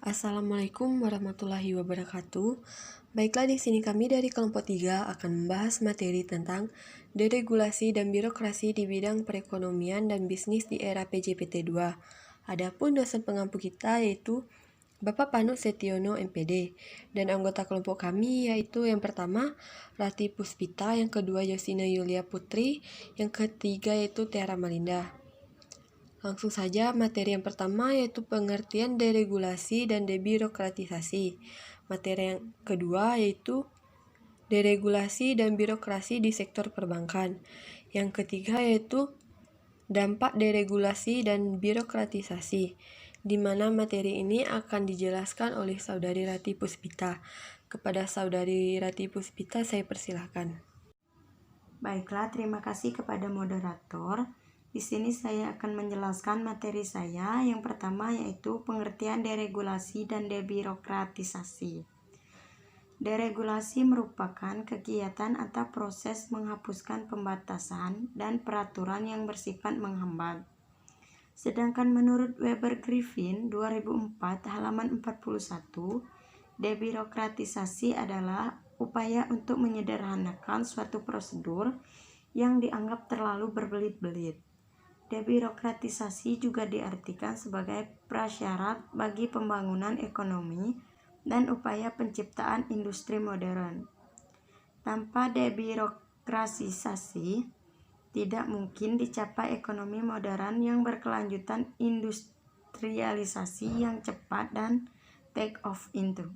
Assalamualaikum warahmatullahi wabarakatuh. Baiklah, di sini kami dari kelompok 3 akan membahas materi tentang deregulasi dan birokrasi di bidang perekonomian dan bisnis di era PJPT 2. Adapun dosen pengampu kita yaitu Bapak Pandu Setiono MPD, dan anggota kelompok kami yaitu yang pertama Rati Puspita, yang kedua Yosina Yulia Putri, yang ketiga yaitu Tiara Malinda. Langsung saja, materi yang pertama yaitu pengertian deregulasi dan debirokratisasi. Materi yang kedua yaitu deregulasi dan birokrasi di sektor perbankan. Yang ketiga yaitu dampak deregulasi dan birokratisasi, di mana materi ini akan dijelaskan oleh Saudari Rati Puspita. Kepada Saudari Rati Puspita, saya persilahkan. Baiklah, terima kasih kepada moderator. Di sini saya akan menjelaskan materi saya. Yang pertama yaitu pengertian deregulasi dan debirokratisasi. Deregulasi merupakan kegiatan atau proses menghapuskan pembatasan dan peraturan yang bersifat menghambat. Sedangkan menurut Weber Griffin 2004 halaman 41, debirokratisasi adalah upaya untuk menyederhanakan suatu prosedur yang dianggap terlalu berbelit-belit. Debirokratisasi juga diartikan sebagai prasyarat bagi pembangunan ekonomi dan upaya penciptaan industri modern. Tanpa debirokratisasi, tidak mungkin dicapai ekonomi modern yang berkelanjutan, industrialisasi yang cepat, dan take off into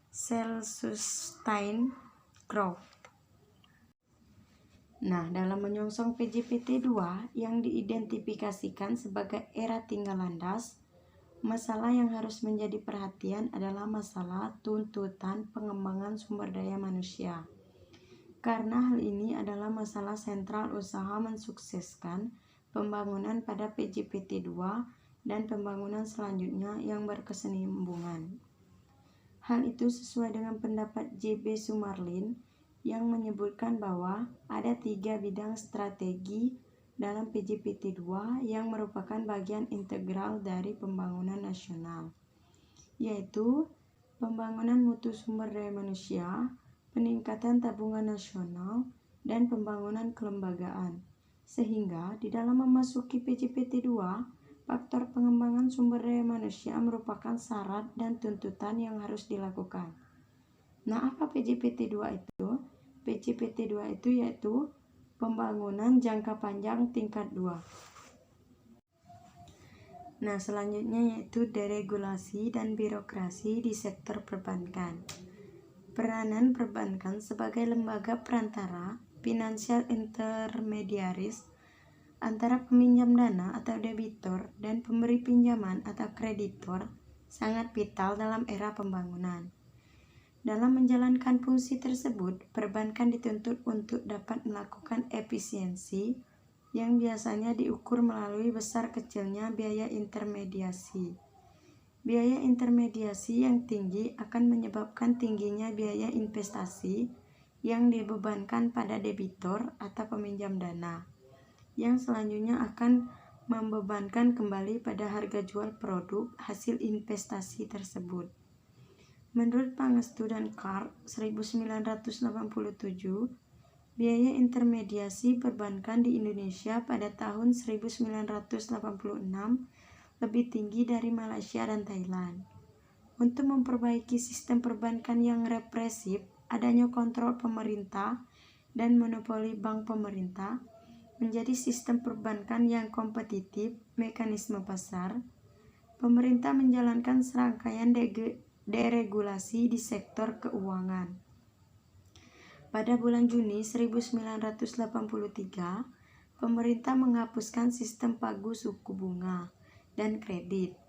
self-sustained growth. Nah, dalam menyongsong PJPT 2 yang diidentifikasikan sebagai era tinggal landas, masalah yang harus menjadi perhatian adalah masalah tuntutan pengembangan sumber daya manusia. Karena hal ini adalah masalah sentral usaha mensukseskan pembangunan pada PJPT 2 dan pembangunan selanjutnya yang berkesinambungan. Hal itu sesuai dengan pendapat J.B. Sumarlin yang menyebutkan bahwa ada 3 bidang strategi dalam PJPT 2 yang merupakan bagian integral dari pembangunan nasional, yaitu pembangunan mutu sumber daya manusia, peningkatan tabungan nasional, dan pembangunan kelembagaan. Sehingga di dalam memasuki PJPT 2, faktor pengembangan sumber daya manusia merupakan syarat dan tuntutan yang harus dilakukan. Nah, apa PJPT 2 itu? PJPT 2 itu yaitu pembangunan jangka panjang tingkat 2. Nah, selanjutnya yaitu deregulasi dan birokrasi di sektor perbankan. Peranan perbankan sebagai lembaga perantara, financial intermediaries, antara peminjam dana atau debitur dan pemberi pinjaman atau kreditor sangat vital dalam era pembangunan. Dalam menjalankan fungsi tersebut, perbankan dituntut untuk dapat melakukan efisiensi yang biasanya diukur melalui besar kecilnya biaya intermediasi. Biaya intermediasi yang tinggi akan menyebabkan tingginya biaya investasi yang dibebankan pada debitur atau peminjam dana, yang selanjutnya akan membebankan kembali pada harga jual produk hasil investasi tersebut. Menurut Pangestu dan Karp 1987, biaya intermediasi perbankan di Indonesia pada tahun 1986 lebih tinggi dari Malaysia dan Thailand. Untuk memperbaiki sistem perbankan yang represif, adanya kontrol pemerintah dan monopoli bank pemerintah, menjadi sistem perbankan yang kompetitif, mekanisme pasar, pemerintah menjalankan serangkaian deregulasi di sektor keuangan. Pada bulan Juni 1983, pemerintah menghapuskan sistem pagu suku bunga dan kredit.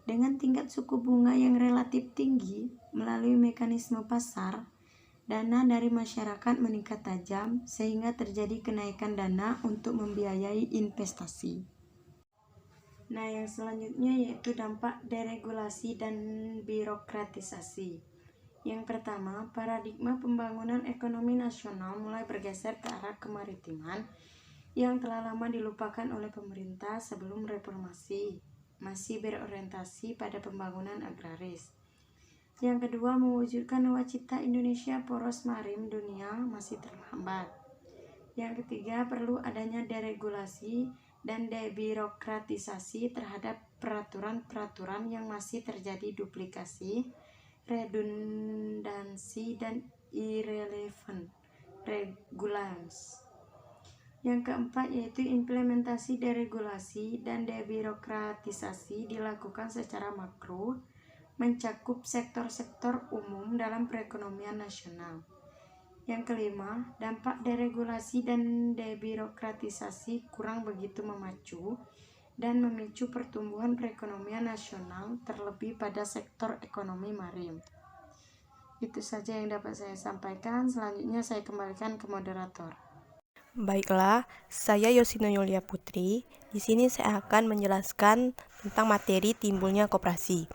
Dengan tingkat suku bunga yang relatif tinggi, melalui mekanisme pasar, dana dari masyarakat meningkat tajam sehingga terjadi kenaikan dana untuk membiayai investasi. Nah, yang selanjutnya yaitu dampak deregulasi dan birokratisasi. Yang pertama, paradigma pembangunan ekonomi nasional mulai bergeser ke arah kemaritiman yang telah lama dilupakan oleh pemerintah sebelum reformasi. masih berorientasi pada pembangunan agraris. Yang kedua, mewujudkan nawacita Indonesia poros maritim dunia masih terlambat. Yang ketiga, perlu adanya deregulasi dan debirokratisasi terhadap peraturan-peraturan yang masih terjadi duplikasi, redundansi, dan irrelevant regulans. Yang keempat yaitu implementasi deregulasi dan debirokratisasi dilakukan secara makro, mencakup sektor-sektor umum dalam perekonomian nasional. Yang kelima, dampak deregulasi dan debirokratisasi kurang begitu memacu dan memicu pertumbuhan perekonomian nasional, terlebih pada sektor ekonomi maritim. Itu saja yang dapat saya sampaikan. Selanjutnya saya kembalikan ke moderator. Baiklah, saya Yosina Yulia Putri. Di sini saya akan menjelaskan tentang materi timbulnya koperasi.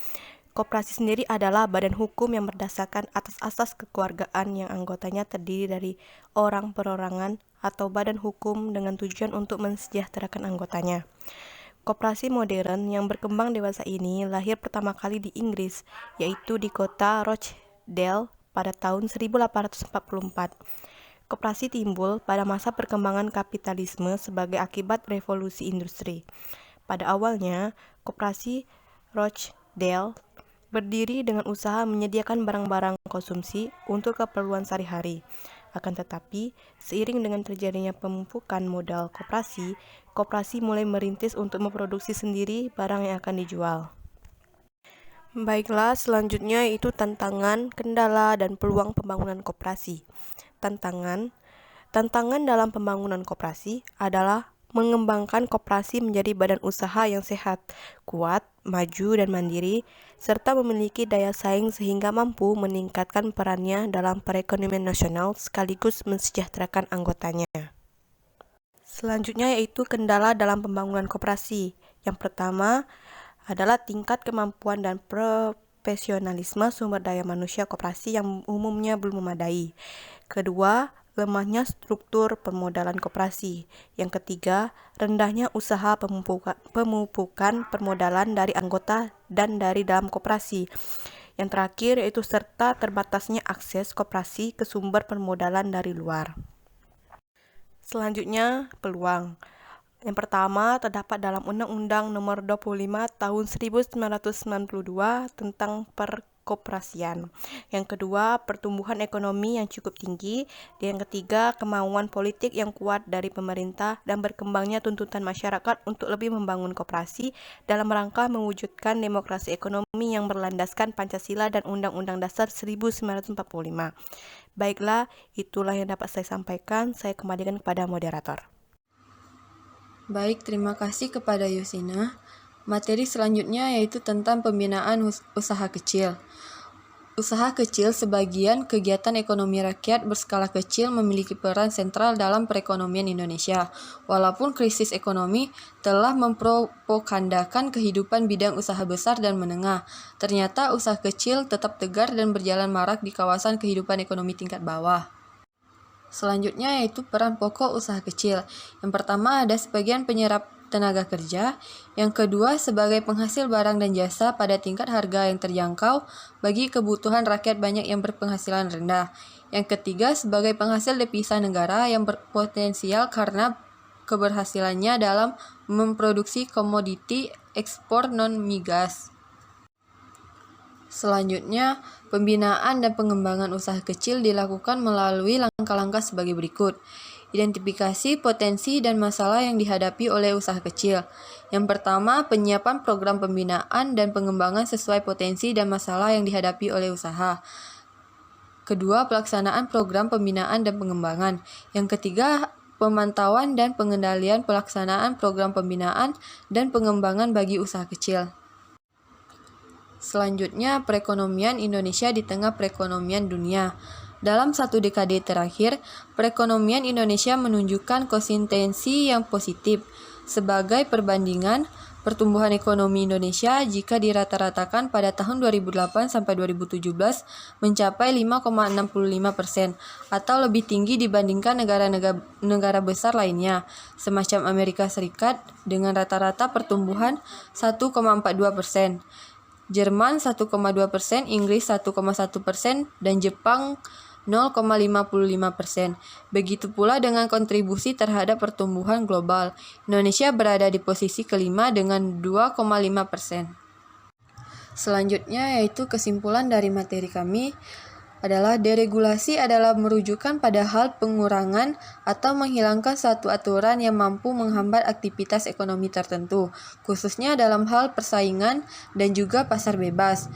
Koperasi sendiri adalah badan hukum yang berdasarkan atas asas kekeluargaan yang anggotanya terdiri dari orang perorangan atau badan hukum dengan tujuan untuk mensejahterakan anggotanya. Koperasi modern yang berkembang dewasa ini lahir pertama kali di Inggris, yaitu di kota Rochdale pada tahun 1844. Koperasi timbul pada masa perkembangan kapitalisme sebagai akibat revolusi industri. Pada awalnya, koperasi Rochdale berdiri dengan usaha menyediakan barang-barang konsumsi untuk keperluan sehari-hari. Akan tetapi, seiring dengan terjadinya pemumpukan modal koperasi, koperasi mulai merintis untuk memproduksi sendiri barang yang akan dijual. Baiklah, selanjutnya itu tantangan, kendala, dan peluang pembangunan koperasi. Tantangan dalam pembangunan koperasi adalah mengembangkan koperasi menjadi badan usaha yang sehat, kuat, maju, dan mandiri, serta memiliki daya saing sehingga mampu meningkatkan perannya dalam perekonomian nasional sekaligus mensejahterakan anggotanya. Selanjutnya yaitu kendala dalam pembangunan koperasi. Yang pertama adalah tingkat kemampuan dan profesionalisme sumber daya manusia koperasi yang umumnya belum memadai. Kedua, lemahnya struktur permodalan koperasi. Yang ketiga, rendahnya usaha pemupukan permodalan dari anggota dan dari dalam koperasi. Yang terakhir yaitu serta terbatasnya akses koperasi ke sumber permodalan dari luar. Selanjutnya, peluang. Yang pertama terdapat dalam Undang-Undang Nomor 25 Tahun 1992 tentang perkoperasian. Yang kedua, pertumbuhan ekonomi yang cukup tinggi. Dan yang ketiga, kemauan politik yang kuat dari pemerintah dan berkembangnya tuntutan masyarakat untuk lebih membangun koperasi dalam rangka mewujudkan demokrasi ekonomi yang berlandaskan Pancasila dan Undang-Undang Dasar 1945. Baiklah, itulah yang dapat saya sampaikan. Saya kembalikan kepada moderator. Baik, terima kasih kepada Yosina. Materi selanjutnya yaitu tentang pembinaan usaha kecil. Usaha kecil sebagian kegiatan ekonomi rakyat berskala kecil memiliki peran sentral dalam perekonomian Indonesia. Walaupun krisis ekonomi telah mempropagandakan kehidupan bidang usaha besar dan menengah, ternyata usaha kecil tetap tegar dan berjalan marak di kawasan kehidupan ekonomi tingkat bawah. Selanjutnya yaitu peran pokok usaha kecil. Yang pertama ada sebagian penyerap tenaga kerja, yang kedua sebagai penghasil barang dan jasa pada tingkat harga yang terjangkau bagi kebutuhan rakyat banyak yang berpenghasilan rendah. Yang ketiga sebagai penghasil devisa negara yang berpotensial karena keberhasilannya dalam memproduksi komoditi ekspor non-migas. Selanjutnya, pembinaan dan pengembangan usaha kecil dilakukan melalui langkah-langkah sebagai berikut. Identifikasi potensi dan masalah yang dihadapi oleh usaha kecil. Yang pertama, penyiapan program pembinaan dan pengembangan sesuai potensi dan masalah yang dihadapi oleh usaha. Kedua, pelaksanaan program pembinaan dan pengembangan. Yang ketiga, pemantauan dan pengendalian pelaksanaan program pembinaan dan pengembangan bagi usaha kecil. Selanjutnya, perekonomian Indonesia di tengah perekonomian dunia. Dalam satu dekade terakhir, perekonomian Indonesia menunjukkan konsistensi yang positif. Sebagai perbandingan, pertumbuhan ekonomi Indonesia jika dirata-ratakan pada tahun 2008 sampai 2017 mencapai 5,65% atau lebih tinggi dibandingkan negara besar lainnya, semacam Amerika Serikat dengan rata-rata pertumbuhan 1,42%, Jerman 1,2%, Inggris 1,1%, dan Jepang 0,55%. Begitu pula dengan kontribusi terhadap pertumbuhan global. Indonesia berada di posisi kelima dengan 2,5%. Selanjutnya yaitu kesimpulan dari materi kami adalah deregulasi adalah merujukan pada hal pengurangan atau menghilangkan suatu aturan yang mampu menghambat aktivitas ekonomi tertentu, khususnya dalam hal persaingan dan juga pasar bebas.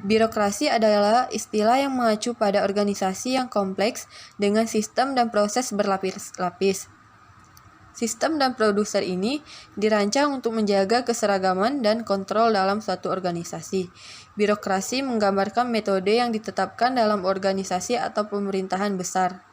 Birokrasi adalah istilah yang mengacu pada organisasi yang kompleks dengan sistem dan proses berlapis-lapis. Sistem dan produser ini dirancang untuk menjaga keseragaman dan kontrol dalam suatu organisasi. Birokrasi menggambarkan metode yang ditetapkan dalam organisasi atau pemerintahan besar.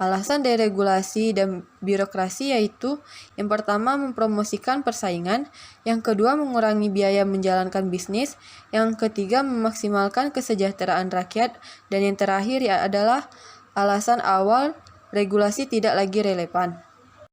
Alasan deregulasi dan birokrasi yaitu yang pertama mempromosikan persaingan, yang kedua mengurangi biaya menjalankan bisnis, yang ketiga memaksimalkan kesejahteraan rakyat, dan yang terakhir adalah alasan awal regulasi tidak lagi relevan.